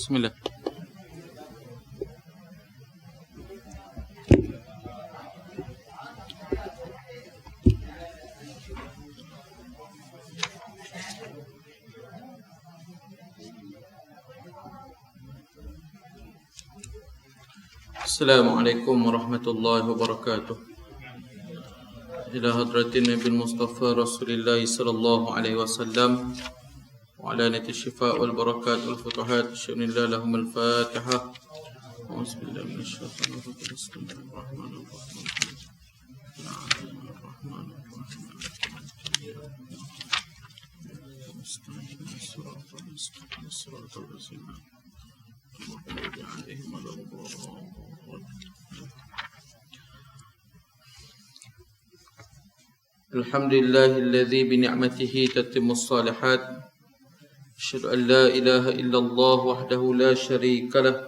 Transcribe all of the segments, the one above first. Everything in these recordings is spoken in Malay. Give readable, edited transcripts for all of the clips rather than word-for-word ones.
Bismillah. Assalamualaikum warahmatullahi wabarakatuh. Ila hadratin Nabi Mustafa Rasulullah sallallahu alaihi wasallam wa ala nati syifa wal barakat wal futuhat syamillah lahum al fatihah. Bismillahirrahmanirrahim. Alhamdulillahilladzi bi ni'matihi tatimmus shalihat. Asyhadu an la ilaha illallah wahdahu la syarika lah.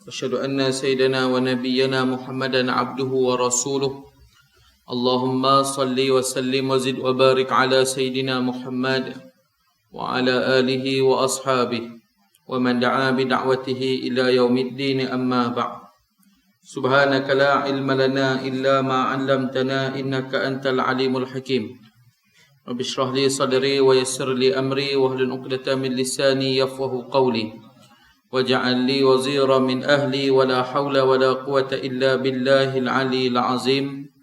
Asyhadu anna sayyidana wa nabiyyana Muhammadan abduhu wa rasuluh. Allahumma salli wa sallim wa zid wa barik ala sayyidina Muhammad wa ala alihi wa ashabihi wa man da'a bi da'watihi ila yaumiddin, amma ba'd. Subhanaka la ilma lana illa ma 'allamtana innaka antal alimul hakim. Rabbi shrah li sadri wa yassir li amri wahlul 'uqdatam min lisani yafqahu qawli waj'al li wazira min ahli wa la hawla wa la quwwata illa billahil 'aliyyil 'azim.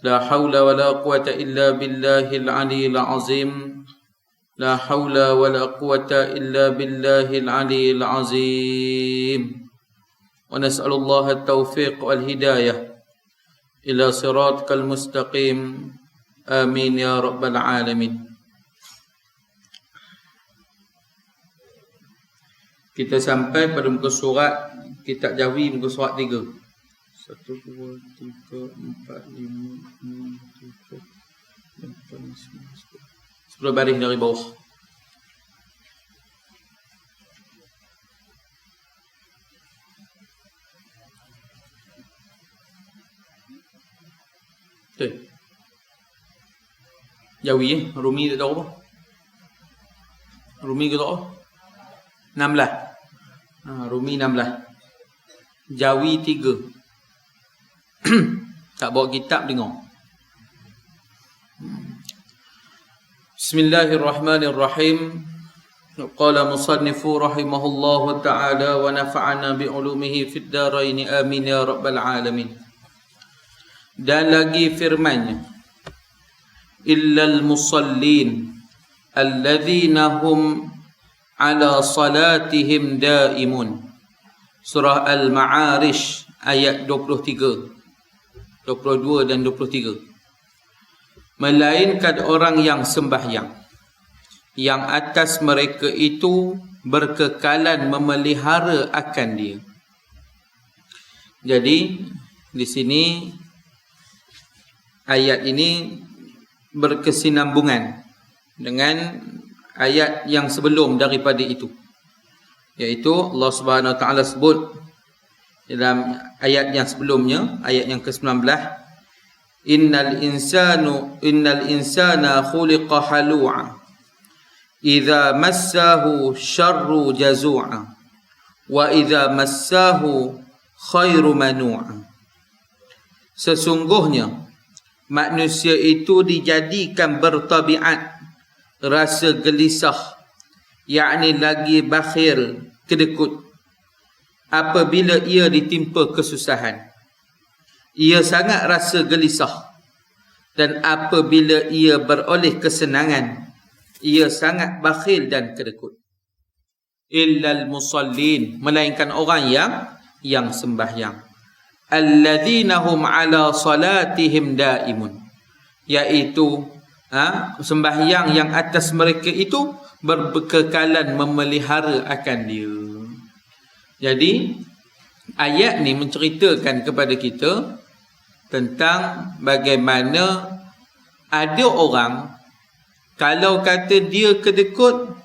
La hawla wa la quwwata illa billahil 'aliyyil 'azim. La hawla wa la quwwata illa billahil 'aliyyil 'azim. Wa nas'alullaha at-taufiq wal hidayah ila siratal mustaqim. Amin ya rabbal alamin. Kita sampai pada muka surat kitab Jawi, muka surat 3. 1 2 3 4 5 6 7 8 9 10 baris dari bawah. Betul. Jawi Rumi tak tahu apa? Rumi ke tak tahu? 16. Rumi 16. Jawi 3. Tak bawa kitab dengar. Bismillahirrahmanirrahim. Qala musannifu rahimahullahu ta'ala wa nafa'ana bi'ulumihi fid darain, amin ya rabbal alamin. Dan lagi firman-Nya, illal musallin alladzina hum ala salatihim daimun. Surah Al-Ma'arij ayat 23, 22 dan 23. Melainkan orang yang sembahyang, yang atas mereka itu berkekalan memelihara akan dia. Jadi di sini ayat ini berkesinambungan dengan ayat yang sebelum daripada itu, iaitu Allah Subhanahu Wa Taala sebut dalam ayat yang sebelumnya, ayat yang ke-19, innal insana khuliqa halu'a idza massahu syarru jazu'a wa idza massahu khairu manu'a. Sesungguhnya manusia itu dijadikan bertabiat rasa gelisah, yakni lagi bakhil, kedekut. Apabila ia ditimpa kesusahan, ia sangat rasa gelisah. Dan apabila ia beroleh kesenangan, ia sangat bakhil dan kedekut. Illal musallin, melainkan orang yang sembahyang. Alladzina hum ala salatihim daimun, iaitu sembahyang yang atas mereka itu berkekalan memelihara akan dia. Jadi ayat ni menceritakan kepada kita tentang bagaimana ada orang kalau kata dia kedekut,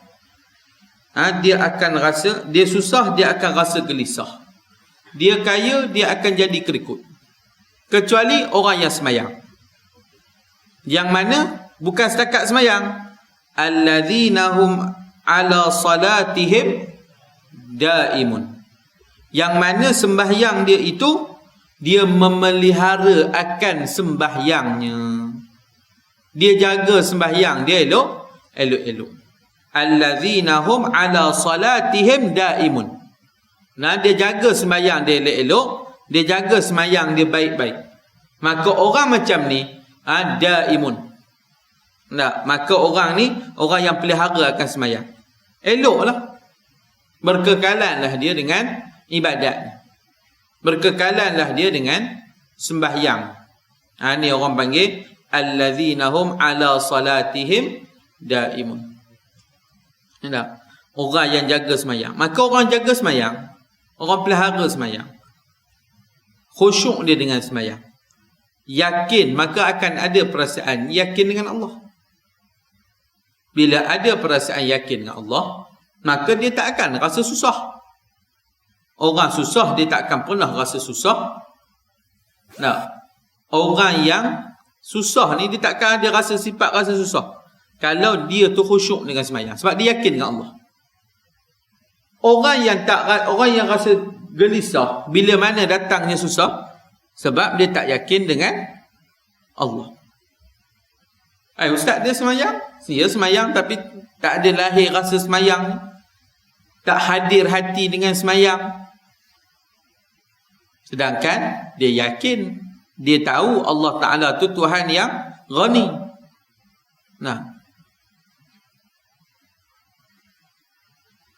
dia akan rasa, dia susah, dia akan rasa gelisah. Dia kaya, dia akan jadi kedekut. Kecuali orang yang semayang. Yang mana bukan setakat semayang. Alladzina hum ala salatihim daimun. Yang mana sembahyang dia itu, dia memelihara akan sembahyangnya. Dia jaga sembahyang dia elok. Allazina hum ala salatihim daimun. Nah, dia jaga sembahyang dia elok, dia jaga sembahyang dia baik-baik. Maka orang macam ni daimun. Nah, maka orang ni orang yang pelihara akan sembahyang. Eloklah. Berkekalanlah dia dengan ibadat. Berkekalanlah dia dengan sembahyang. Ni orang panggil allazina hum ala salatihim daimun. Nampak? Orang yang jaga sembahyang. Maka orang jaga sembahyang, orang pelihara sembahyang, khusyuk dia dengan sembahyang, yakin, maka akan ada perasaan yakin dengan Allah. Bila ada perasaan yakin dengan Allah, maka dia tak akan rasa susah. Orang susah, dia tak akan pernah rasa susah. Orang yang susah ni, dia takkan ada rasa sifat rasa susah kalau dia tu khusyuk dengan sembahyang, sebab dia yakin dengan Allah. Orang yang rasa gelisah bila mana datangnya susah, sebab dia tak yakin dengan Allah. Ustaz, dia sembahyang? Dia sembahyang tapi tak ada lahir rasa sembahyang, tak hadir hati dengan sembahyang. Sedangkan dia yakin, dia tahu Allah Ta'ala tu Tuhan yang ghani.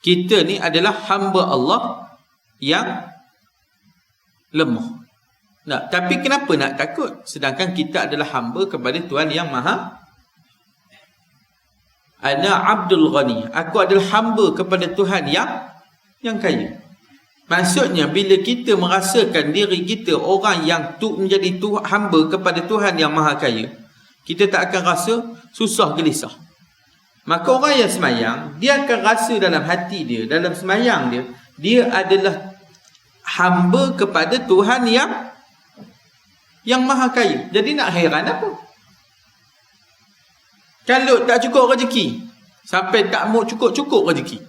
Kita ni adalah hamba Allah yang lemah. Tapi kenapa nak takut? Sedangkan kita adalah hamba kepada Tuhan yang maha. Ana abdul ghani. Aku adalah hamba kepada Tuhan yang kaya. Maksudnya bila kita merasakan diri kita orang yang menjadi hamba kepada Tuhan yang maha kaya, kita tak akan rasa susah gelisah. Maka orang yang sembahyang, dia akan rasa dalam hati dia, dalam sembahyang dia, dia adalah hamba kepada Tuhan yang maha kaya. Jadi nak heran apa? Kalau tak cukup rezeki, sampai tak mau cukup rezeki,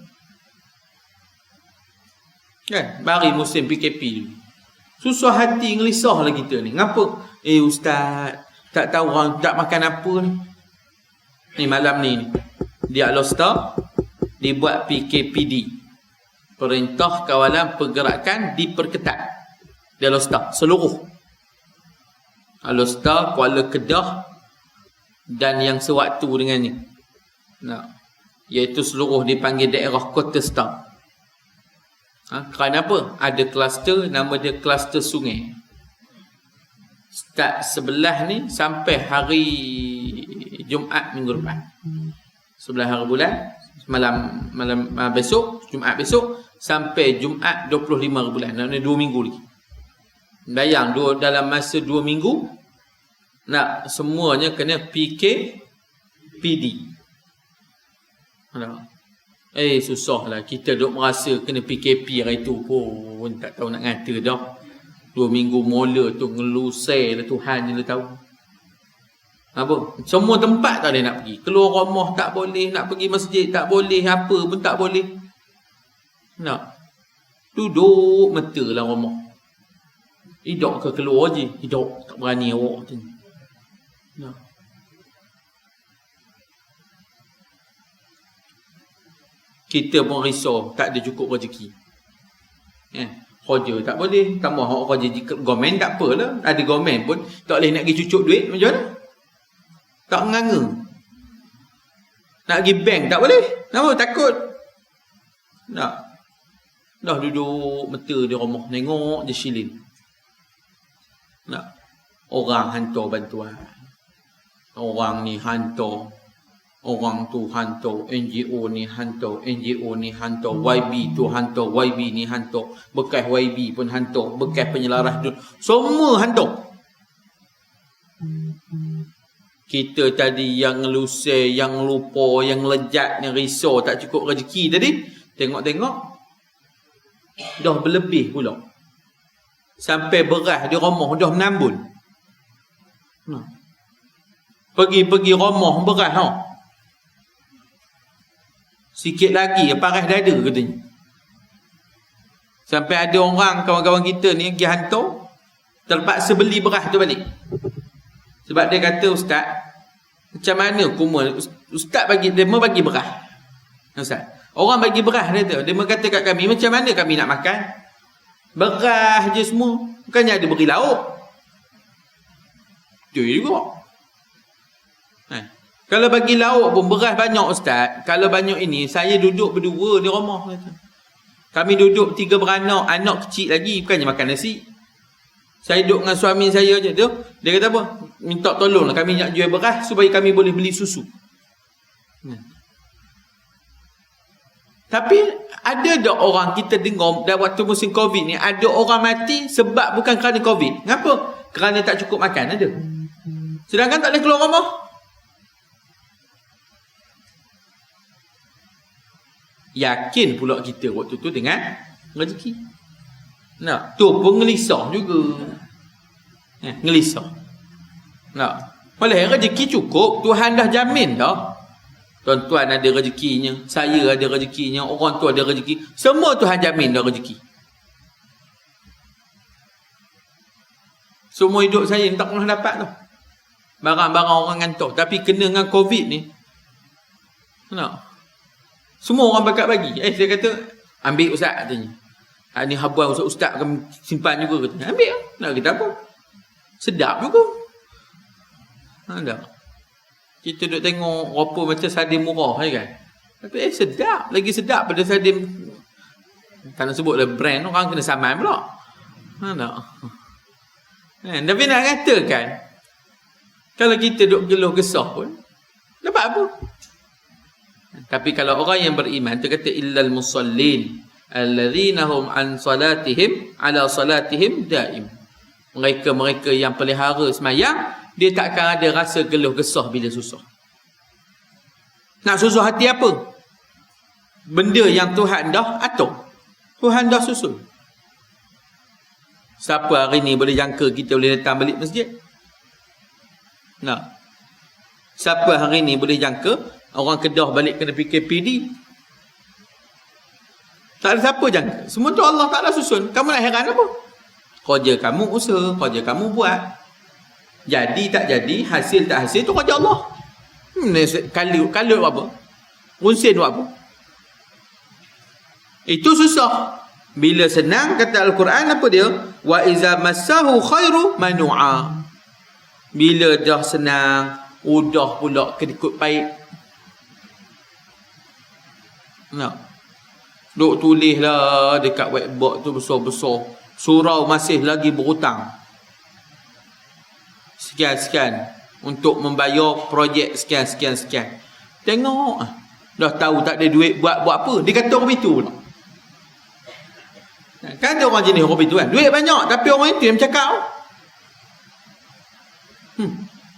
kan? Mari musim PKP, susah hati, ngelisah lah kita ni. Ngapa? Ustaz, tak tahu orang tak makan apa ni. Ni malam ni dia Alostar dibuat PKPD, Perintah Kawalan Pergerakan diperketat. Dia Alostar seluruh Alostar, Kuala Kedah dan yang sewaktu dengannya, iaitu seluruh dipanggil daerah Kota Star. Kerana apa? Ada kluster, nama dia kluster sungai. Start sebelah ni sampai hari Jumaat minggu depan. Sebelah hari bulan, malam besok, Jumaat besok sampai Jumaat 25 hari bulan. Namanya 2 minggu lagi. Bayang dalam masa 2 minggu semuanya kena PKPD. Susahlah kita duk merasa kena PKP hari tu pun tak tahu nak ngata dah. 2 minggu mula tu ngelusai lah, Tuhan je lah tahu. Apa? Semua tempat tak boleh nak pergi. Keluar rumah tak boleh, nak pergi masjid tak boleh, apa pun tak boleh. Duduk mata lah rumah. Hidup ke keluar je? Hidup, tak berani awak tu. Kita pun risau tak ada cukup rezeki. Kerja tak boleh, tambah awak kerja government tak apalah. Ada government pun tak boleh nak pergi cucuk duit, macam mana? Tak nganga. Nak pergi bank tak boleh. Kenapa? Takut. Dah duduk mata di rumah, tengok je shilling. Orang hantar bantuan, orang ni hantar, orang tu hantar, NGO ni hantar, NGO ni hantar, YB tu hantar, YB ni hantar, bekas YB pun hantar, bekas penyelaras tu, semua hantar. Kita tadi yang ngelusai, yang lupa, yang lejat, yang risau tak cukup rezeki tadi, tengok-tengok dah berlebih pula. Sampai beras di rumah dah menambun. Pergi rumah beras sikit lagi paras dada katanya. Sampai ada orang, kawan-kawan kita ni pergi hantar, terpaksa beli beras tu balik. Sebab dia kata, ustaz, macam mana ustaz bagi, dia bagi beras. Ustaz, orang bagi beras dia tu, dia kata kat kami, macam mana kami nak makan? Beras je semua, bukannya ada beri lauk. Tu juga. Kalau bagi lauk pun beras banyak ustaz. Kalau banyak ini, saya duduk berdua di rumah. Kami duduk 3 beranak, anak kecil lagi, bukannya makan nasi. Saya duduk dengan suami saya je tu. Dia kata apa? Minta tolong lah, kami nak jual beras supaya kami boleh beli susu. Tapi ada tak orang kita dengar dah waktu musim Covid ni, ada orang mati sebab bukan kerana Covid. Kenapa? Kerana tak cukup makan ada. Sedangkan tak boleh keluar rumah. Yakin pula kita waktu tu dengan rezeki. Nak, tu pun ngelisah juga. Ngelisah. Nak, oleh rezeki cukup, Tuhan dah jamin dah. Tuan-tuan ada rezekinya, saya ada rezekinya, orang tu ada rezeki. Semua Tuhan jamin dah rezeki. Semua hidup saya tak pernah dapat tu. Barang-barang orang hantar. Tapi kena dengan Covid ni. Nak, semua orang bakat bagi. Saya kata, ambil ustaz katanya. Ni habuan ustaz akan simpan juga katanya. Ambil lah. Nak kita apa? Sedap juga. Tak. Kita duduk tengok rupa macam sardin murah kan. Tapi sedap. Lagi sedap pada sardin. Tak nak sebutlah brand. Orang kena saman pula. Tak. Tapi nak katakan, kalau kita duduk geluh gesah pun, dapat apa? Tapi kalau orang yang beriman, dia kata illal musallin alladzina hum an salatihim ala salatihim daim. Mereka yang pelihara semayang, dia takkan ada rasa geluh gesah bila susah. Nak susah hati apa? Benda yang Tuhan dah atur, Tuhan dah susun. Siapa hari ni boleh jangka kita boleh datang balik masjid? Nak, siapa hari ni boleh jangka orang Kedah balik kena PKPD? Tak ada siapa jangka. Semua tu Allah Ta'ala susun. Kamu nak heran apa? Kerja kamu usaha, kerja kamu buat. Jadi tak jadi, hasil tak hasil, tu kerja Allah. Kalut apa? Unsin apa? Itu susah. Bila senang, kata Al-Quran apa dia? Wa iza massahu khairu manu'a. Bila dah senang, udah pula kedikut baik. Nak, duk tulis lah dekat whiteboard tu besar-besar. Surau masih lagi berhutang. Sekian-sekian. Untuk membayar projek sekian-sekian. Tengok. Dah tahu tak ada duit buat apa. Dia kata orang itu pula. Kan ada orang jenis orang itu kan. Duit banyak. Tapi orang itu yang cakap.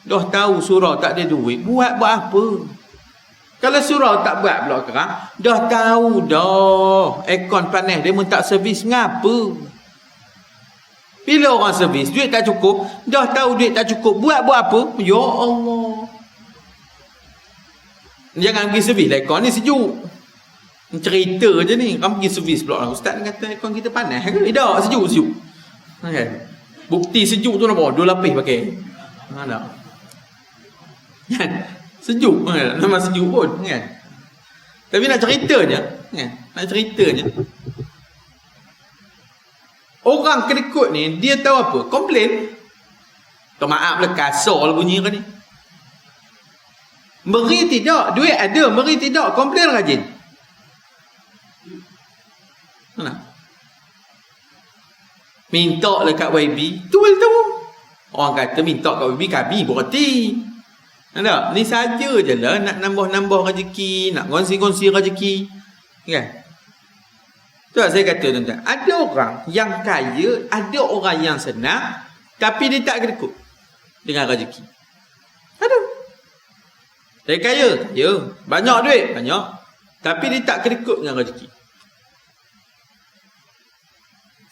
Dah tahu surau tak ada duit. Buat apa? Kalau surau tak buat pula kerang, dah tahu dah. Aircon panas dia pun tak servis, ngapa? Bila orang servis, duit tak cukup, dah tahu duit tak cukup, buat apa? Ya Allah. Jangan pergi servis lah, aircon ni sejuk. Cerita je ni, kamu pergi servis pula. Ustaz kata aircon kita panas ke? Tak, sejuk. Okay. Bukti sejuk tu nampak, 2 lapis pakai. Tak. Kan? Sejuk kan? Nama sejuk pun kan? Tapi nak ceritanya kan? Nak ceritanya, orang kedekut ni, dia tahu apa? Komplain. Tak maaf lah, kasar lah bunyi kan ni. Beri tidak, duit ada, beri tidak, komplain rajin. Mana? Minta lah kat YB, tu boleh tahu. Orang kata minta kat YB, kami berhati. Ada, ni saja je lah nak nambah-nambah rezeki, nak kongsi-kongsi rezeki. Kan? Tu saya kata tuan-tuan, ada orang yang kaya, ada orang yang senang, tapi dia tak kedekut dengan rezeki. Ada. Dia kaya, banyak duit, banyak, tapi dia tak kedekut dengan rezeki.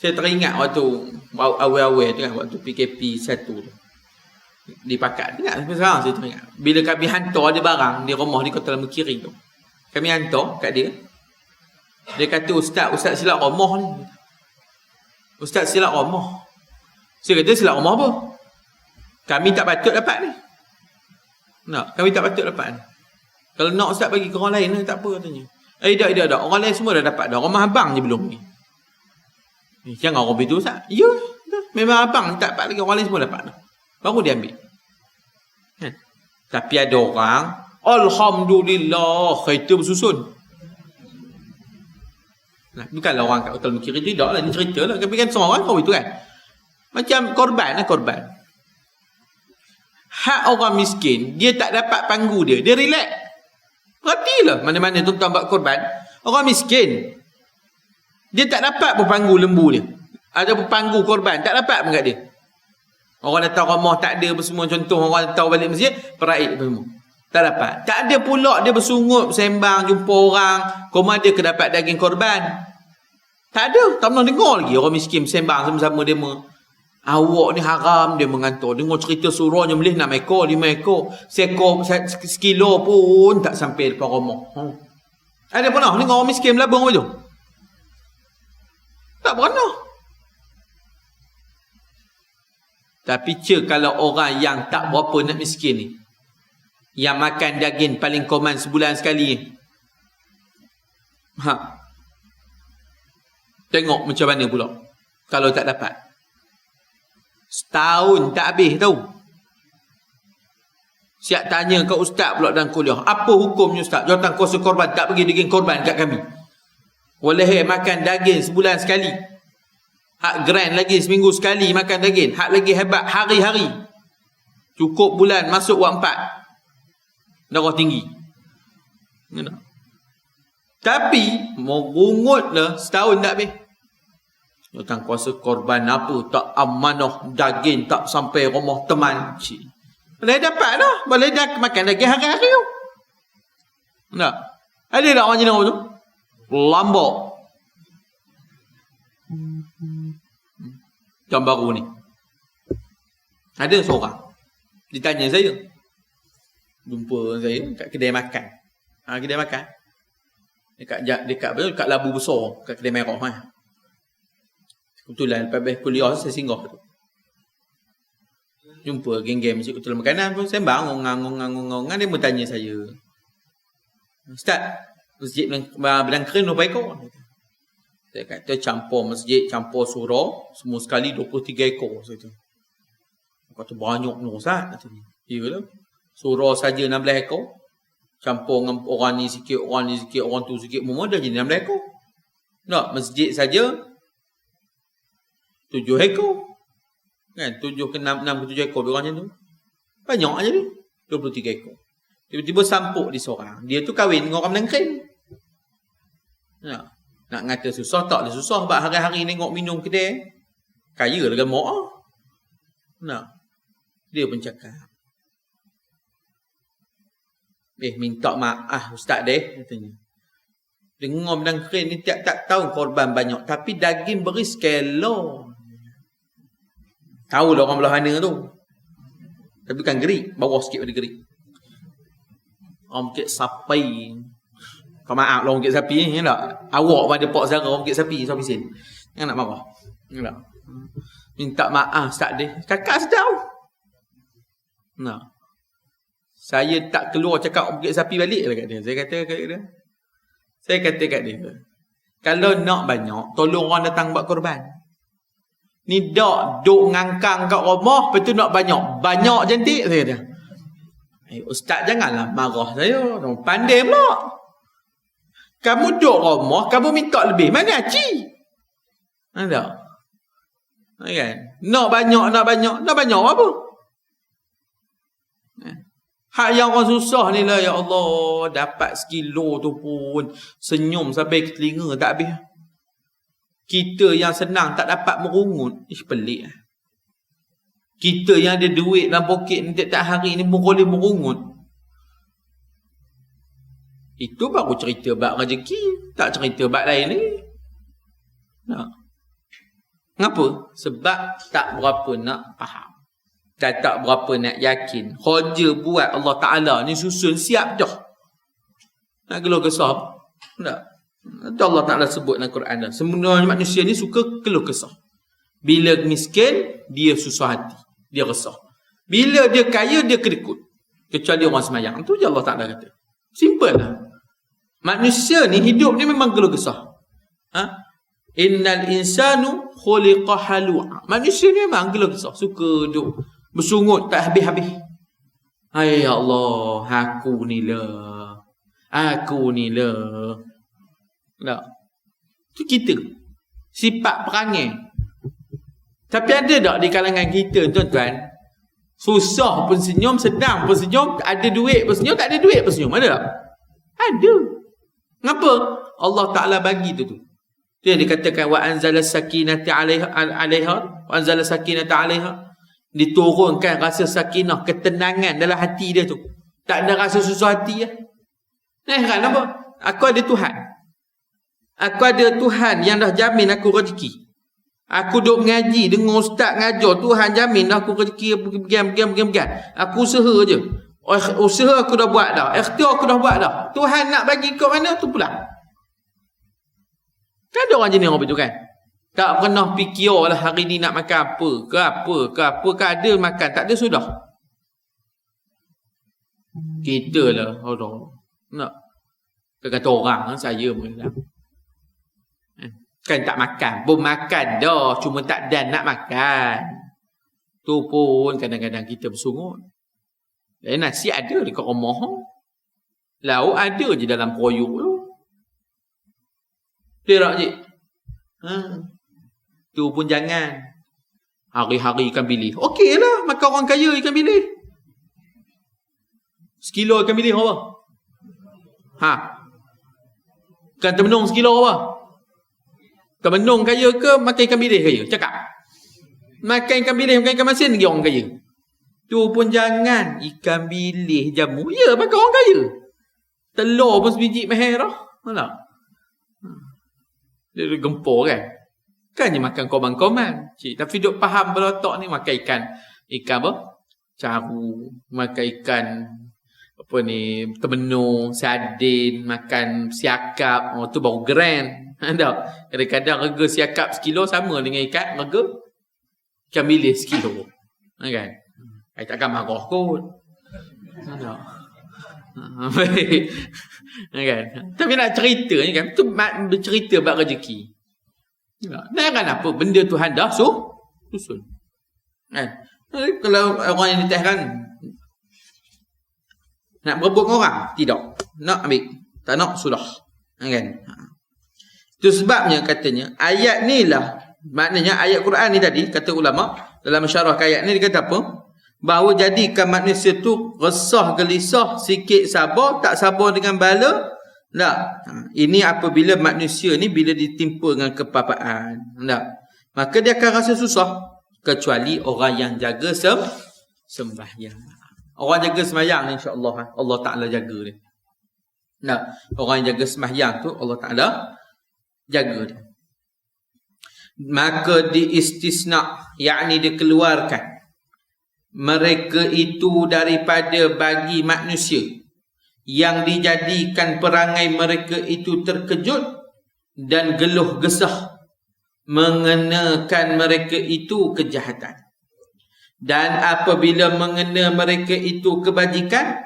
Saya teringat waktu awal-awal tu kan, waktu PKP 1 tu. Di Pakat. Ingat sampai sekarang saya teringat. Bila kami hantar dia barang di rumah di Kota Lama Kiri tu. Kami hantar kat dia. Dia kata, Ustaz silap rumah ni. Ustaz silap rumah. Saya kata silap rumah apa? Kami tak patut dapat ni. Kami tak patut dapat ni. Kalau nak Ustaz bagi ke orang lain, tak apa katanya. Tak. Orang lain semua dah dapat dah. Rumah abang je belum ni. Jangan orang begitu Ustaz. Ya, memang abang tak dapat lagi. Orang lain semua dapat dah. Baru dia ambil. Kan? Tapi ada orang, alhamdulillah, kereta bersusun. Bukanlah orang kat hotel Mekiri, tidak lah, ni cerita lah. Tapi kan semua orang kau itu kan. Macam korban. Hak orang miskin, dia tak dapat panggu dia. Dia relax. Perhatilah mana-mana tuan-tuan buat korban. Orang miskin, dia tak dapat berpanggu lembu dia. Ada berpanggu korban, tak dapat pun kat dia. Orang datang rumah tak ada semua, contoh orang datang balik masjid, peraik semua. Tak dapat. Tak ada pula dia bersungut, bersembang, jumpa orang, koma dia kedapat daging korban. Tak ada. Tak pernah dengar lagi orang miskin bersembang sama-sama dia. Awak ni haram dia mengantar. Dengar cerita surahnya boleh 6 ekor, 5 ekor. Seekor, sekilo pun tak sampai depan rumah. Ada pernah dengar orang miskin melabung apa tu? Tak pernah. Tapi kalau orang yang tak berapa nak miskin ni, yang makan daging paling common sebulan sekali, tengok macam mana pula kalau tak dapat. Setahun tak habis tahu. Siap tanya ke ustaz pula dalam kuliah, apa hukumnya ustaz? Jawatan kuasa korban tak bagi daging korban kat kami. Boleh makan daging sebulan sekali. Hak grand lagi seminggu sekali makan daging. Hak lagi hebat hari-hari. Cukup bulan masuk wak 4. Darah tinggi. Tapi merungutlah setahun tak habis. Tentang kuasa korban apa, tak amanah daging tak sampai rumah teman. Boleh dapat dah. Boleh dah makan daging hari-hari tu. Tak? Ada tak orang jenis tu? Lambak. Macam baru ni. Ada seorang. Ditanya saya. Jumpa saya kat kedai makan. Kedai makan. Dekat Labu Besar. Kat kedai merah. Kebetulan lepas kuliah saya singgah tu. Jumpa geng-geng masjid hotel makanan pun sembang. Ngongang. Dia bertanya saya. Ustaz, masjid Bedang Kering berapa ekor? Saya kata campur masjid, campur surau, semua sekali 23 ekor. Saya kata, banyak ni Ustaz. Ya lah. Surau saja 16 ekor. Campur dengan orang ni sikit, orang tu sikit. Semua dah jadi 16 ekor. Tak, masjid saja 7 ekor. Kan? 7 ke 6 ke 7 ekor lebih macam tu. Banyak aja ni. 23 ekor. Tiba-tiba sampuk di seorang. Dia tu kahwin dengan orang Bedang Kering. Nak ngata susah, taklah susah. Sebab hari-hari tengok minum kedai. Kaya lah gamak. Dia pun cakap. Minta maaf Ustaz deh. Katanya. Dengar Bedang Kering ni tak tahu korban banyak. Tapi daging beri sekelo. Tahu lah orang belah mana tu. Tapi bukan gerik. Bawah sikit pada gerik. Orang mungkin sapi. Kau maaf lah orang mungkin sapi ni. Tak? Awak pun ada pak zara orang mungkin sapi. Sapi sin. Jangan nak marah. Tak? Minta maaf Ustaz dia. Kakak sedang. Saya tak keluar cakap orang mungkin sapi balik lah kat dia. Saya kata kat dia. Kalau nak banyak, tolong orang datang buat korban. Ni dok ngangkang kat rumah, lepas tu nak banyak. Banyak cantik, saya kata. Ustaz janganlah marah saya. Pandai pula. Kamu duduk rumah, kamu minta lebih. Mana aci? Ada. Kan? Nak banyak apa? Hak yang orang susah ni lah, ya Allah. Dapat sekilo tu pun senyum sampai ke telinga tak habis. Kita yang senang tak dapat merungut. Pelik. Kita yang ada duit dalam poket ni tiap-tiap hari ni boleh merungut. Itu baru cerita bab rezeki. Tak cerita bab lain ni. Kenapa? Sebab tak berapa nak faham. Dan tak berapa nak yakin. Kerja buat Allah Ta'ala ni susun siap dah. Nak keluar kesah? Tak. Allah Ta'ala sebut dalam Quran dah. Sebenarnya manusia ni suka keluh kesah. Bila miskin, dia susah hati. Dia resah. Bila dia kaya, dia kedekut. Kecuali orang semayang. Itu je Allah Ta'ala kata. Simple lah. Manusia ni, hidup ni memang geluh kesah. Innal insanu khuliqa halu'a. Manusia ni memang geluh kesah. Suka duk bersungut tak habis-habis. Hai Allah, aku ni lah. Tak. Itu kita. Sifat perangai. Tapi ada tak di kalangan kita, tuan-tuan? Susah pun senyum, sedang pun senyum, ada duit pun senyum, tak ada duit pun senyum. Ada tak? Ada. Kenapa? Allah Ta'ala bagi tu. Itu yang dikatakan wa anzala sakinata 'alaiha wa anzala sakinata 'alaiha. Diturunkan rasa sakinah, ketenangan dalam hati dia tu. Tak ada rasa susah hati ya. Nah, kan apa? Aku ada Tuhan. Aku ada Tuhan yang dah jamin aku rezeki. Aku duk mengaji dengan ustaz ngajar, Tuhan jamin aku rezeki begini. Aku usaha je. Usaha aku dah buat dah. Ikhtiar aku dah buat dah. Tuhan nak bagi kau mana tu pula. Kan ada orang jenis orang begitu kan? Tak pernah fikir lah hari ni nak makan apa ke ada makan, tak ada sudah. Kita lah orang nak kata orang saya pun kan tak makan, pun makan dah, cuma tak dan nak makan. Tu pun kadang-kadang kita bersungut. Nasi ada dekat rumah. Lauk ada je dalam periuk tu. Tak je. Tu pun jangan. Hari-hari ikan bilis. Okey lah, makan orang kaya ikan bilis. Sekilo ikan bilis apa? Kan termenung sekilo apa? Kemenung kaya ke makan ikan bilis kaya? Cakap. Makan ikan bilis, makan ikan masin lagi orang kaya. Tu pun jangan. Ikan bilis jamu. Ya, makan orang kaya. Telur pun sebiji mahal dah. Mana? Dia gempur kan? Kan je makan korban-korban. Tapi duk faham berotak ni makan ikan. Ikan apa? Caru. Makan ikan apa ni, temenung, sardin, makan siakap. Oh tu baru grand. Tak? Kadang-kadang harga siakap sekilo sama dengan ikan harga ikan bilis sekilo. Kan? Saya takkan marah kot. Tak? Kan? Tapi nak cerita ni kan, tu bercerita bab rezeki. Jangan apa benda Tuhan dah susun. Kan? Kalau orang yang ditahkan nak berebut dengan orang, tidak. Nak ambil, tak nak sudah. Kan? Itu sebabnya katanya ayat ni lah, maknanya ayat Quran ni tadi kata ulama dalam syarah ayat ni dia kata apa? Bahawa jadikan manusia tu resah gelisah, sikit sabar, tak sabar dengan bala. Tak. Ini apabila manusia ni bila ditimpa dengan kepapaan. Tak. Maka dia akan rasa susah. Kecuali orang yang jaga sembahyang. Orang jaga sembahyang ni insya-Allah Allah Ta'ala jaga dia. Tak. Orang yang jaga sembahyang tu Allah Ta'ala jaga dia. Maka diistisna, yakni dikeluarkan mereka itu daripada bagi manusia yang dijadikan perangai mereka itu terkejut dan geluh gesah mengenakan mereka itu kejahatan. Dan apabila mengena mereka itu kebajikan,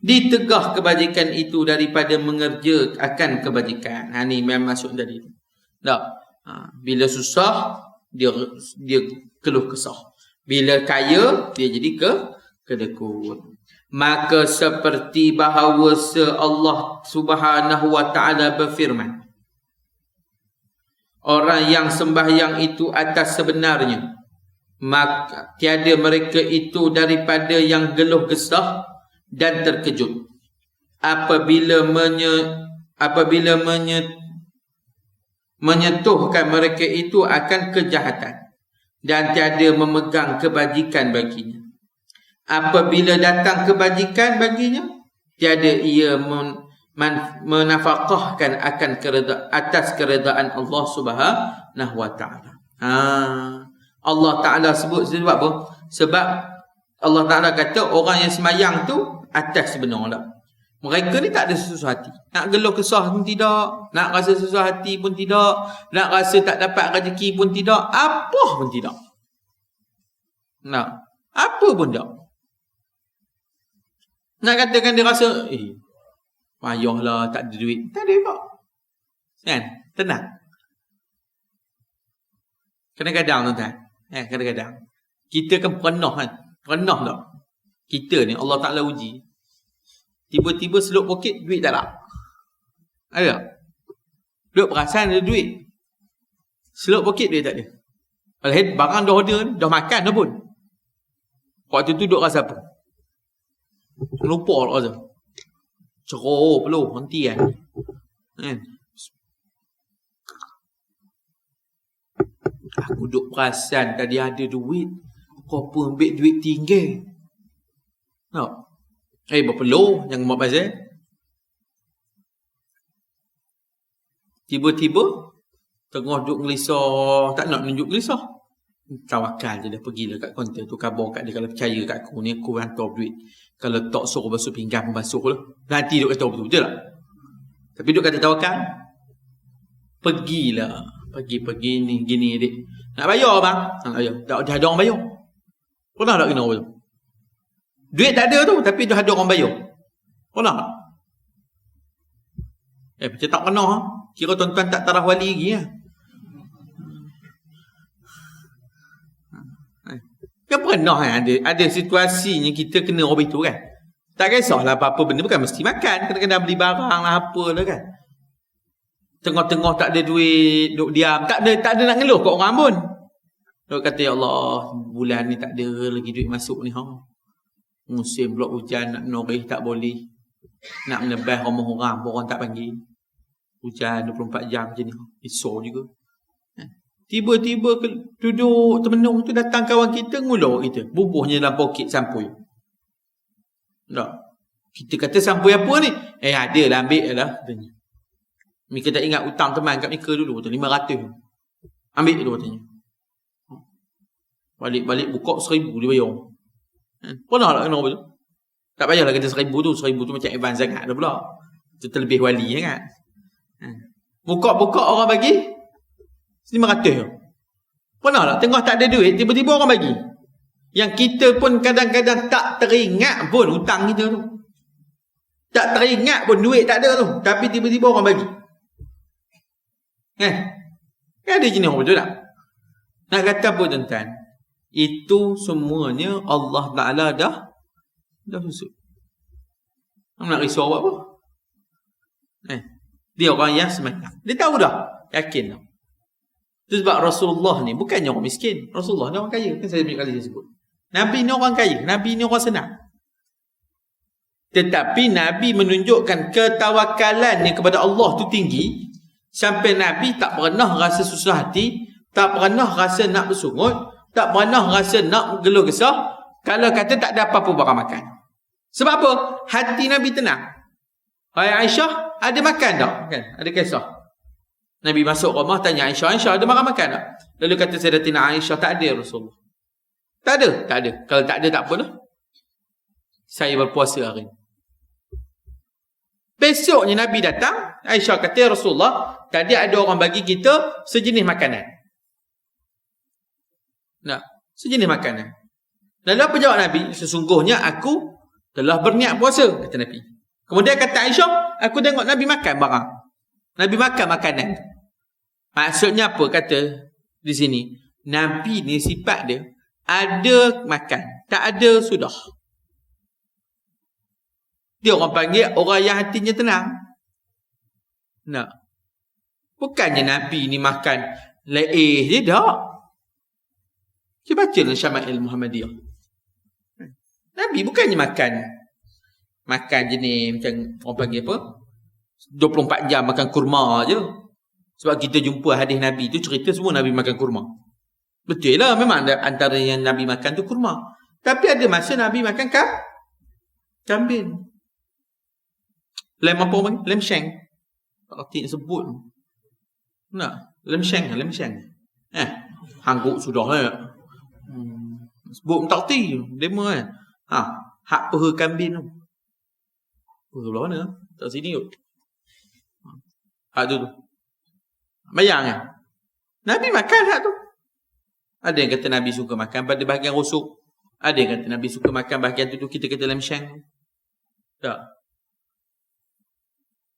ditegah kebajikan itu daripada mengerjakan kebajikan. Ni memang masuk tadi. Tak. Bila susah dia keluh kesah. Bila kaya dia jadi kedekut. Maka seperti bahawa Allah Subhanahu wa taala berfirman, orang yang sembahyang itu atas sebenarnya, maka tiada mereka itu daripada yang geluh gesah dan terkejut apabila menyentuhkan mereka itu akan kejahatan, dan tiada memegang kebajikan baginya. Apabila datang kebajikan baginya, tiada ia menafkahkan akan atas keredaan Allah Subhanahu wa taala. Allah Ta'ala sebut sebab apa? Sebab Allah Ta'ala kata orang yang semayang tu atas sebenar lah. Mereka ni tak ada sesusah hati. Nak geluh kesah pun tidak. Nak rasa susah hati pun tidak. Nak rasa tak dapat rezeki pun tidak. Apa pun tidak. Nak. Apa pun tak. Nak katakan dia rasa, payahlah tak ada duit. Tak ada apa. Kan? Tenang. Kadang-kadang tuan-tuan. Kadang-kadang. Kita kan pernah kan. Pernah tak? Kita ni Allah Ta'ala uji. Tiba-tiba seluk poket duit tak ada. Ada tak? Duduk perasan ada duit. Seluk poket duit tak ada. Kalau barang dah order ni, dah makan dah pun. Waktu tu duduk rasa apa? Lupa lah rasa. Cerok peluh, nanti kan. Aku duduk perasan tadi ada duit. Kau pun ambil duit tinggal. Tak? Berpeluh, jangan buat pasal. Tiba-tiba tengah duduk gelisah, tak nak nunjuk gelisah. Tawakal je dah, pergilah kat kaunter tu, khabar kat dia, kalau percaya kat aku ni, aku hantar duit. Kalau tak suruh basuh pinggan, basuh lah. Nanti duk kata betul tak? Tapi duk kata tawakal. Pergilah. Pergi ni, gini adik. Nak bayar bang? Nak bayar. Dah ada orang bayar. Pernah tak kena apa tu? Duit tak ada tu, tapi dah ada orang bayar. Pernah tak? Macam tak pernah. Kira tuan-tuan tak tarah wali lagi ya. Kan pernah ada situasinya kita kena orang itu kan. Tak kisahlah apa-apa benda, bukan mesti makan. Kadang-kadang beli barang lah apalah kan. Tengah-tengah tak ada duit, duduk diam. Tak ada nak ngeluh kat orang pun. Duk kata, ya Allah, bulan ni tak ada lagi duit masuk ni. Musim pula hujan, nak noreh tak boleh. Nak menebah rumah orang pun orang tak panggil. Hujan 24 jam macam ni. Risau juga. Tiba-tiba duduk termenung tu, datang kawan kita, ngulur kita. Bubuhnya dalam poket sampul. Tak. Kita kata sampul apa ni? Ada lah, ambil lah. Mereka tak ingat hutang teman kat mereka dulu. 500. Ambil dulu katanya. Balik-balik buka 1,000 dia bayar. Pernah tak kena apa tu? Tak payahlah kata 1,000 tu. 1,000 tu macam advance sangat dah pula. Itu terlebih wali kan. Buka-buka orang bagi 500. Pernah tak? Tengah tak ada duit, tiba-tiba orang bagi. Yang kita pun kadang-kadang tak teringat pun hutang kita tu. Tak teringat pun duit tak ada tu. Tapi tiba-tiba orang bagi. Ada jenis orang betul tak? Nak kata apa tuan-tuan? Itu semuanya Allah Ta'ala dah susut. Nak risau buat apa? Dia orang yang semayang. Dia tahu dah. Yakin dah. Itu sebab Rasulullah ni bukannya orang miskin. Rasulullah ni orang kaya. Kan saya banyak kali saya sebut. Nabi ni orang kaya. Nabi ni orang senang. Tetapi Nabi menunjukkan ketawakalan kepada Allah tu tinggi. Sampai Nabi tak pernah rasa susah hati. Tak pernah rasa nak bersungut. Tak pernah rasa nak geluh kesah. Kalau kata tak ada apa-apa barang makan. Sebab apa? Hati Nabi tenang. Hai Aisyah, ada makan tak? Kan? Ada kisah. Nabi masuk rumah, tanya Aisyah, Aisyah ada makan tak? Lalu kata Sayyidatina Aisyah, tak ada Rasulullah. Tak ada? Tak ada. Kalau tak ada, tak apalah. Saya berpuasa hari ini. Besoknya Nabi datang, Aisyah kata, ya Rasulullah, tadi ada orang bagi kita sejenis makanan. Nah, sejenis makanan. Lalu apa jawab Nabi? Sesungguhnya aku telah berniat puasa, kata Nabi. Kemudian kata Aisyah, aku tengok Nabi makan barang. Nabi makan makanan. Maksudnya apa kata di sini? Nabi ni sifat dia ada makan, tak ada sudah. Dia orang panggil orang yang hatinya tenang. Nah. Bukannya Nabi ni makan leih je tak. Cuba baca dalam Syama'il Muhammadiyah. Nabi bukannya makan jenis macam orang panggil apa? 24 jam makan kurma je. Sebab kita jumpa hadis Nabi tu cerita semua Nabi makan kurma. Betul lah, memang antara yang Nabi makan tu kurma. Tapi ada masa Nabi makan kambing. Lem apa orang panggil? Lem sheng. Tak kerti nak sebut. Nak? Lem sheng. Hangguk sudah lah. Sebut tak kerti. Dema kan. Hak peha kambing tu. Sebelah mana? Tak sini kot. Hak tu. Bayang kan? Nabi makan hak tu. Ada yang kata Nabi suka makan pada bahagian rusuk. Ada yang kata Nabi suka makan bahagian tu kita kata dalam syang. Tak.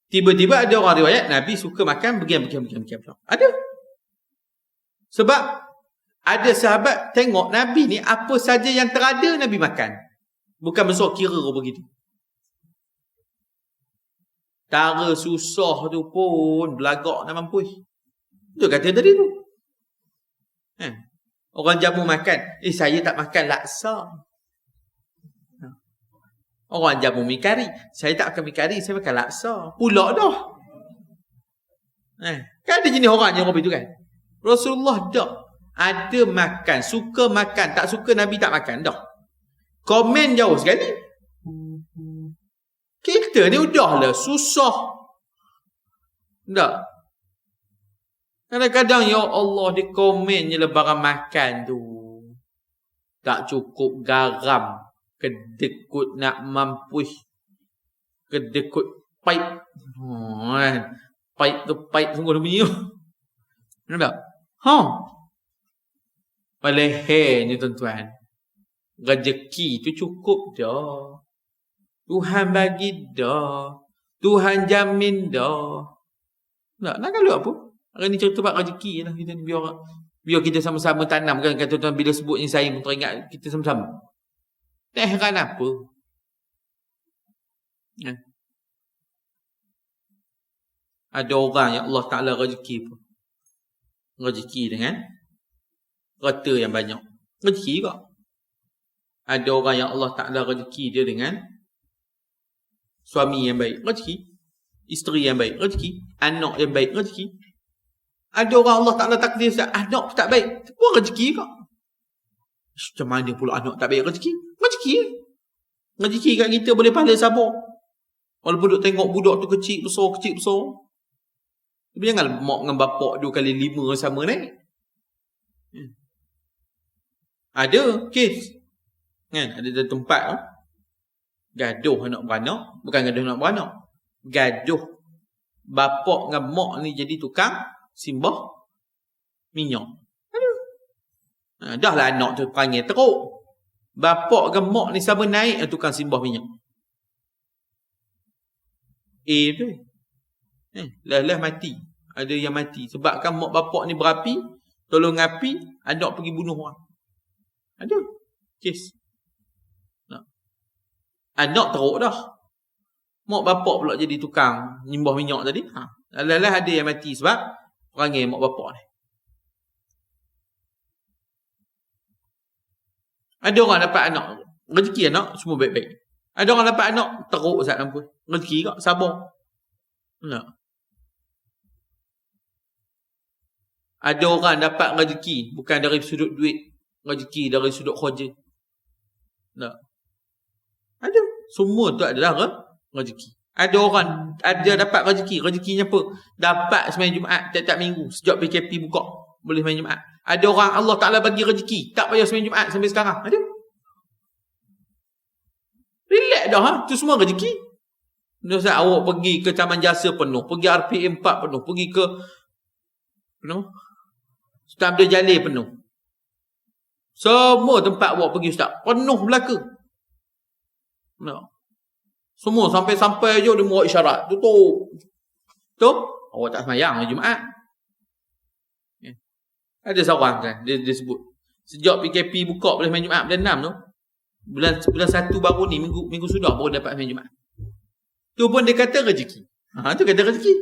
Tiba-tiba ada orang riwayat Nabi suka makan bagian. Ada. Sebab ada sahabat tengok Nabi ni apa saja yang terada Nabi makan. Bukan besar kira begitu. Tara susah tu pun belagak nak mampu. Itu kata tadi tu. Orang jamu makan. Saya tak makan laksa. Orang jamu mi kari. Saya tak makan mi kari, saya makan laksa. Pulak dah. Kan ada jenis orang yang begitu kan. Rasulullah tak. Ada makan. Suka makan. Tak suka Nabi tak makan. Dah. Komen jauh sekali. Kita ni udahlah susah. Tak. Kadang-kadang ya Allah dia komen je lah barang makan tu. Tak cukup garam. Kedekut nak mampu. Kedekut paip. Paip tu paip sungguh dia bunyi tu. Nampak? Leher ni tuan-tuan. Rezeki tu cukup dah. Tuhan bagi dah. Tuhan jamin dah. Nak kalau apa? Hari ni cerita bab rezeki lah kita ni biar kita sama-sama tanam kan kata tuan bila sebut ni saya pun teringat kita sama-sama. Tak heran apa? Ada orang yang Allah Taala rezeki pun. Rezeki dengan harta yang banyak. Rezeki juga. Ada orang yang Allah Taala rezeki dia dengan suami yang baik, rezeki. Isteri yang baik, rezeki. Anak yang baik, rezeki. Ada orang Allah Ta'ala takdir anak tak baik, pun rezeki kak. Macam mana pula anak tak baik rezeki? Rezeki. Rezeki kat kita boleh pahala sabar. Walaupun duk tengok budak tu kecil besar. Tapi jangan mak dengan bapak 2 kali 5 sama naik. Ada kes. Kan? Ada tempat tu. Gaduh anak beranak. Bukan gaduh anak beranak. Gaduh. Bapak dengan mak ni jadi tukang simbah minyak. Aduh. Dah lah anak tu panggil teruk. Bapak dengan mak ni sama naik tukang simbah minyak. Tu. Lah mati. Ada yang mati. Sebabkan mak bapak ni berapi. Tolong api. Anak pergi bunuh orang. Ada. Kes. Anak teruk dah. Mak bapak pula jadi tukang nyimbah minyak tadi. Lah ada yang mati sebab perangai mak bapak ni. Ada orang dapat anak. Rezeki anak semua baik-baik. Ada orang dapat anak teruk Ustaz ampun. Rezeki kak sabar. Tak. Ada orang dapat rezeki bukan dari sudut duit. Rezeki dari sudut kerja. Tak. Ada. Semua tu adalah rezeki. Ada orang ada dapat rezeki. Rezekinya apa? Dapat sembahyang Jumaat tiap-tiap minggu. Sejak PKP buka boleh sembahyang Jumaat. Ada orang Allah Ta'ala bagi rezeki. Tak payah sembahyang Jumaat sampai sekarang. Ada. Relax dah. Itu semua rezeki. Ustaz awak pergi ke Taman Jasa penuh. Pergi RPM 4 penuh. Pergi ke Sultan Abdul Jalil penuh. Semua tempat awak pergi Ustaz. Penuh belaka. Semua sampai-sampai je dia buat isyarat. Tutup. Tu, awak tak semayang hari Jumaat. Ada seorang kan, dia sebut. Sejak PKP buka boleh main Jumaat bulan 6 tu. Bulan 1 baru ni, minggu sudah baru dapat main Jumaat. Tu pun dia kata rezeki. Tu kata rezeki.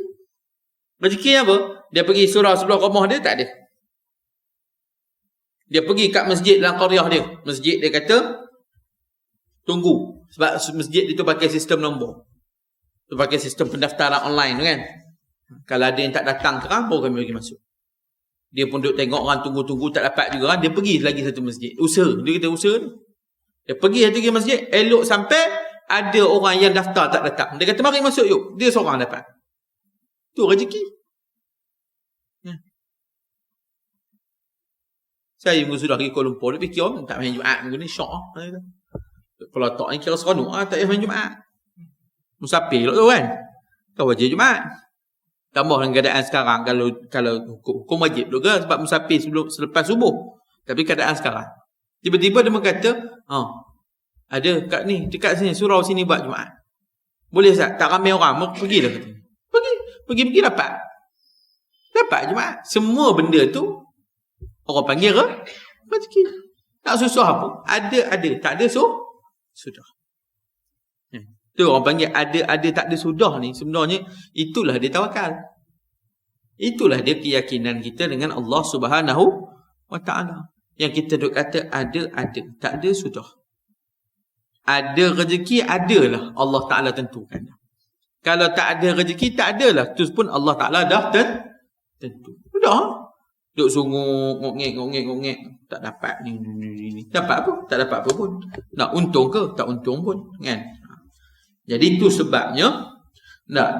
Rezeki apa? Dia pergi surau sebelah rumah dia, tak ada. Dia pergi kat masjid dalam qaryah dia. Masjid dia kata, tunggu. Sebab masjid itu pakai sistem nombor. Itu pakai sistem pendaftaran online tu kan. Kalau ada yang tak datang kerang, baru kami bagi masuk. Dia pun duduk tengok orang tunggu-tunggu tak dapat juga kan. Dia pergi lagi satu masjid. Usaha. Dia kata usaha tu. Dia pergi satu lagi masjid. Elok sampai ada orang yang daftar tak datang. Dia kata mari masuk yuk. Dia seorang dapat. Tu rezeki. Saya minggu sudah pergi Kuala Lumpur. Dia fikir tak main Jumaat minggu ni syok lah. Kalau tak ni kira seronok lah. Tak payah main Jumaat. musafir tu kan. Kau wajib Jumaat. Tambah dengan keadaan sekarang kalau hukum wajib juga sebab musafir selepas subuh. Tapi keadaan sekarang tiba-tiba dia berkata, ada kat ni, dekat sini, surau sini buat Jumaat. Boleh tak? Tak ramai orang, pergilah kata. Pergi dapat Jumaat. Semua benda tu orang panggil rezeki. Tak susah apa. Ada, tak ada sudah. Tu orang panggil ada tak ada sudah ni. Sebenarnya itulah dia tawakal. Itulah dia keyakinan kita dengan Allah Subhanahu wa ta'ala. Yang kita duk kata ada, tak ada sudah. Ada rezeki, adalah Allah Ta'ala tentukan. Kalau tak ada rezeki, tak adalah. Tu pun Allah Ta'ala dah tentu. Sudah. Duk sungguh, ngok-ngek. Tak dapat ni. Dapat apa? Tak dapat apa pun. Nak untung ke? Tak untung pun. Kan? Jadi itu sebabnya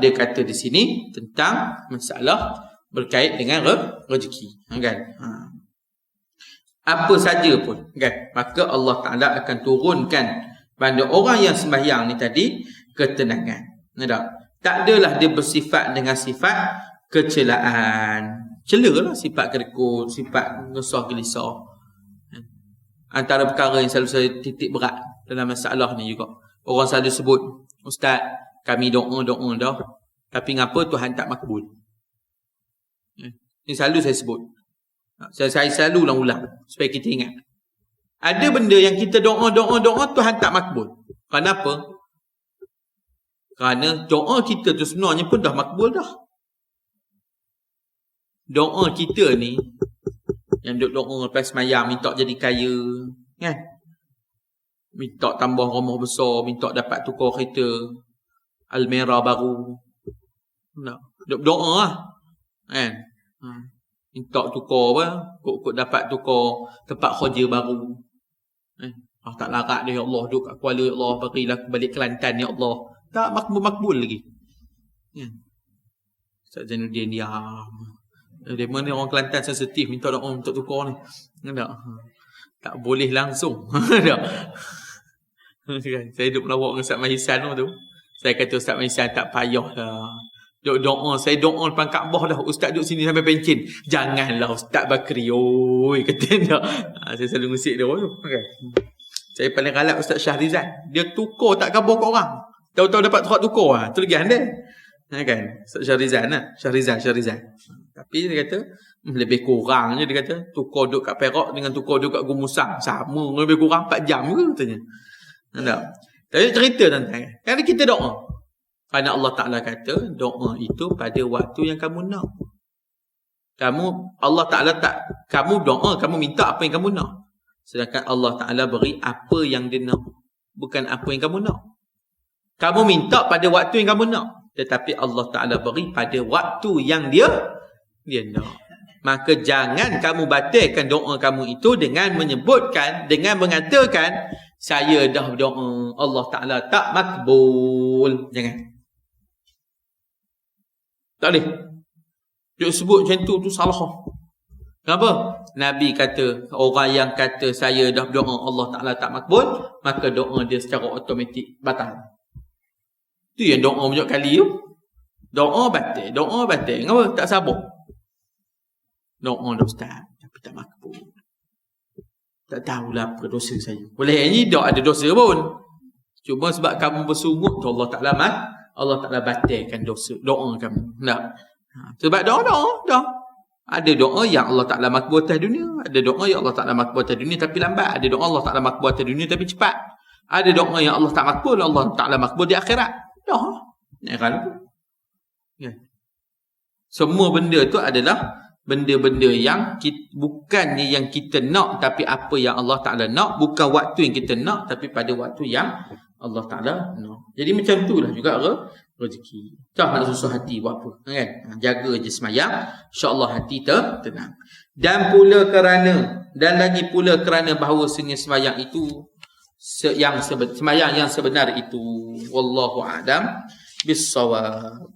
dia kata di sini tentang masalah berkait dengan rezeki. Kan? Apa saja pun. Kan? Maka Allah Ta'ala akan turunkan pada orang yang sembahyang ni tadi ketenangan. Tak adalah dia bersifat dengan sifat kecelaan. Celalah sifat kerikut, sifat ngesah gelisah. Antara perkara yang selalu saya titik berat dalam masalah ni juga. Orang selalu sebut, Ustaz, kami doa dah, tapi ngapa Tuhan tak makbul? Ini selalu saya sebut. Saya selalu ulang-ulang supaya kita ingat. Ada benda yang kita doa Tuhan tak makbul. Kenapa? Kerana doa kita tu sebenarnya pun dah makbul dah. Doa kita ni yang doa lepas semayang minta jadi kaya, kan? Minta tambah rumah besar, minta dapat tukar kereta Almera baru. Doa lah, kan? Minta tukar apa? Kok dapat tukar tempat kerja baru. Tak larat dia, ya Allah, duduk kat Kuala, ya Allah, berilah balik Kelantan, ya Allah. Tak makbul lagi. Ustaz Zainuddin diam. Dia mana orang Kelantan sensitif minta doa untuk tukar ni. Tak boleh langsung. Saya duduk melawak dengan Ustaz Mahisan tu. Saya kata Ustaz Mahisan tak payahlah. Doa, saya doa depan Kaabah dah. Ustaz duduk sini sampai pencin. Janganlah Ustaz Bakri. Oi, kata dia. Saya selalu ngusik dia tu. Saya paling galak Ustaz Syahrizan. Dia tukar tak khabar kat orang. Tahu-tahu dapat surat tukar. Tu lagi andai. Kan? Ustaz Syahrizan lah. Syahrizan. Tapi dia kata, lebih kurang je dia kata. Tukar duduk kat Perak dengan tukar duduk kat Gumusang. Sama. Lebih kurang 4 jam ke katanya. Tak? Tapi cerita tentang. Kalau kita doa. Kerana Allah Ta'ala kata, doa itu pada waktu yang kamu nak. Allah Ta'ala kamu doa, kamu minta apa yang kamu nak. Sedangkan Allah Ta'ala beri apa yang dia nak. Bukan apa yang kamu nak. Kamu minta pada waktu yang kamu nak. Tetapi Allah Ta'ala beri pada waktu yang dia nak. Maka jangan kamu batalkan doa kamu itu dengan menyebutkan, dengan mengatakan, saya dah berdoa, Allah Ta'ala tak makbul. Jangan. Tak boleh. Dia sebut macam tu salah. Kenapa? Nabi kata, orang yang kata saya dah berdoa Allah Ta'ala tak makbul, maka doa dia secara automatik batal. Tu yang doa banyak kali tu. Doa batal. Kenapa? Tak sabar. Doa dah Ustaz, tapi tak makbul. Tak tahulah apa dosa saya. Boleh ni tak ada dosa pun. Cuma sebab kamu bersungguh tu Allah Ta'ala batalkan doa kamu. Tak? Sebab doa. Ada doa yang Allah Ta'ala makbul atas dunia. Ada doa yang Allah Ta'ala makbul atas dunia tapi lambat. Ada doa Allah Ta'ala makbul atas dunia tapi cepat. Ada doa yang Allah tak makbul, Allah Ta'ala makbul di akhirat. Dah. Semua benda tu adalah benda-benda yang bukannya yang kita nak, tapi apa yang Allah Ta'ala nak. Bukan waktu yang kita nak, tapi pada waktu yang Allah Ta'ala nak. Jadi macam itulah juga rezeki. Tak nak susah hati buat apa, kan? Jaga je semayang, insya-Allah hati tenang. Dan lagi pula kerana bahawasanya semayang itu semayang yang sebenar itu, wallahu a'lam bis-shawab.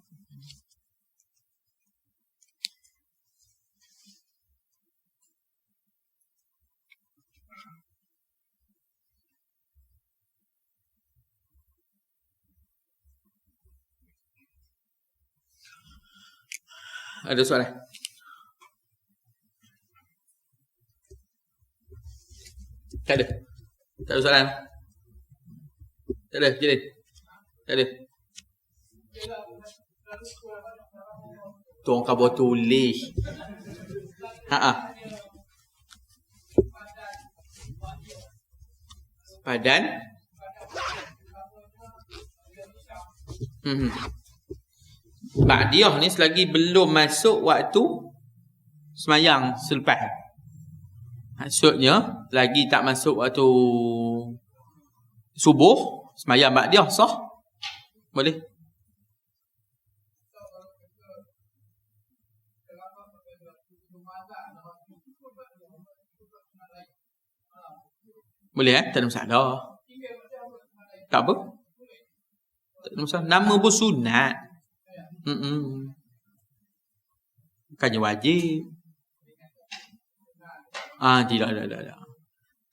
Ada soalan? Tak ada. Tak ada soalan? Tak ada, jadi. Tak ada. Tu orang khabar tulis. Padan. Ba'diyah ni selagi belum masuk waktu semayang selepas. Maksudnya lagi tak masuk waktu subuh, semayang ba'diyah sah. Boleh. Boleh tak ada masalah. Tak apa. Tak ada masalah. Nama pun sunat. Bukannya wajib. Tidak.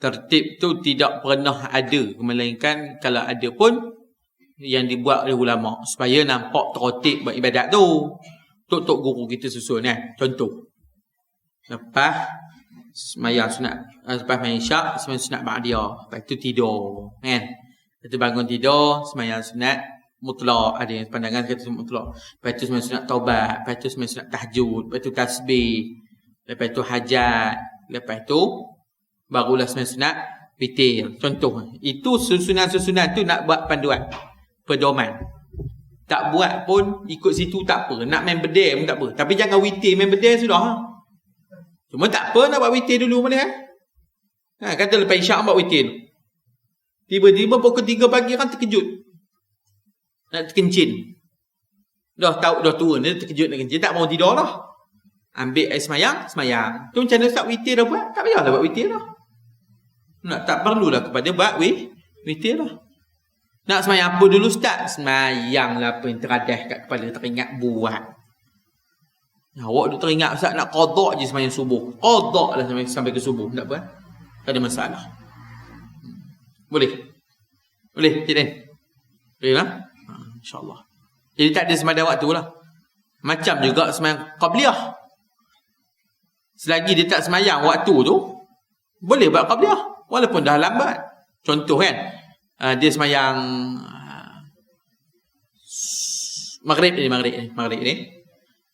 Tertib tu tidak pernah ada, melainkan kalau ada pun yang dibuat oleh ulama supaya nampak tertib buat ibadat tu. Tok guru kita susun kan. Contoh. Lepas semayang sunat, lepas main isyak, semayang sunat ba'diyah. Lepas tu tidur, kan? Lepas tu bangun tidur, semayang sunat mutlak. Ada yang pandangan kata sunat mutlak. Lepas tu semayang sunat taubat. Lepas tu semayang sunat tahajud. Lepas tu tasbih. Lepas tu hajat. Lepas tu barulah semayang sunat witir. Contoh. Itu susunan-susunan tu nak buat panduan, pedoman. Tak buat pun ikut situ tak apa. Nak main bedil pun tak apa. Tapi jangan witir main bedil sudah. Cuma tak apa nak buat witir dulu boleh kan? Kata lepas isyak buat witir. Tiba-tiba pukul 3 pagi kan terkejut. Nak terkencing. Dah tahu dah tua ni terkejut nak kencing, tak mau tidur dah. Ambil air semayang. Tu macam mana start witir dah buat? Tak payahlah buat witir dah. Tak perlulah kepada buat witir dah. Nak semayang apa dulu start? Semayang lah apa yang teradah kat kepala, teringat buat. Awak duk teringat Ustaz nak qada je semayang subuh. Qada lah sampai ke subuh. Tak apa. Tak ada masalah. Boleh? Tidak? Boleh lah? InsyaAllah. Jadi tak ada semada waktu lah. Macam juga semayang qabliyah. Selagi dia tak semayang waktu tu, boleh buat qabliyah. Walaupun dah lambat. Contoh kan, dia semayang maghrib ni.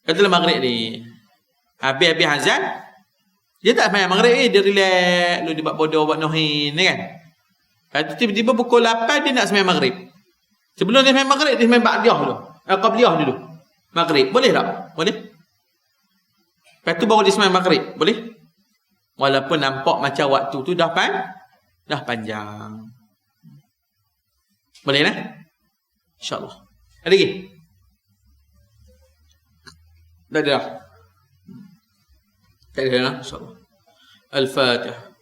Katalah maghrib ni habis azan, dia tak semayang maghrib ni, dia relax, dia buat bodoh, buat nohin kan. Lepas tu tiba-tiba pukul 8 dia nak semayang maghrib. Sebelum dia semayang maghrib, dia semayang ba'diyah dulu, qabliyah dulu. Maghrib, boleh tak? Boleh. Lepas tu baru dia semayang maghrib, boleh? Walaupun nampak macam waktu tu dah panjang. Boleh lah? InsyaAllah. Ada lagi? Tak ada dah? Tak ada dah? InsyaAllah. Al-Fatihah.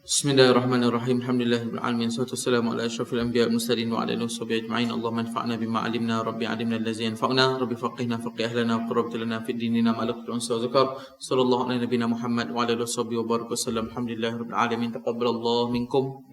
Bismillahirrahmanirrahim. Alhamdulillahirabbil alamin. Wassalamu ala asyrafil anbiya'i wal mursalin wa ala alihi washabihi ajma'in. Allahumma anfa'na bima 'allimna, rabbi 'allimna allazi yanfa'una, rabbi faqihna faqih ahlana wa qurrab lana fid dinina ma laqad unsa wa zakar. Sallallahu ala nabiyyina Muhammad wa ala alihi washabihi wa baraka wasallam. Alhamdulillahirabbil alamin. Taqabbalallahu minkum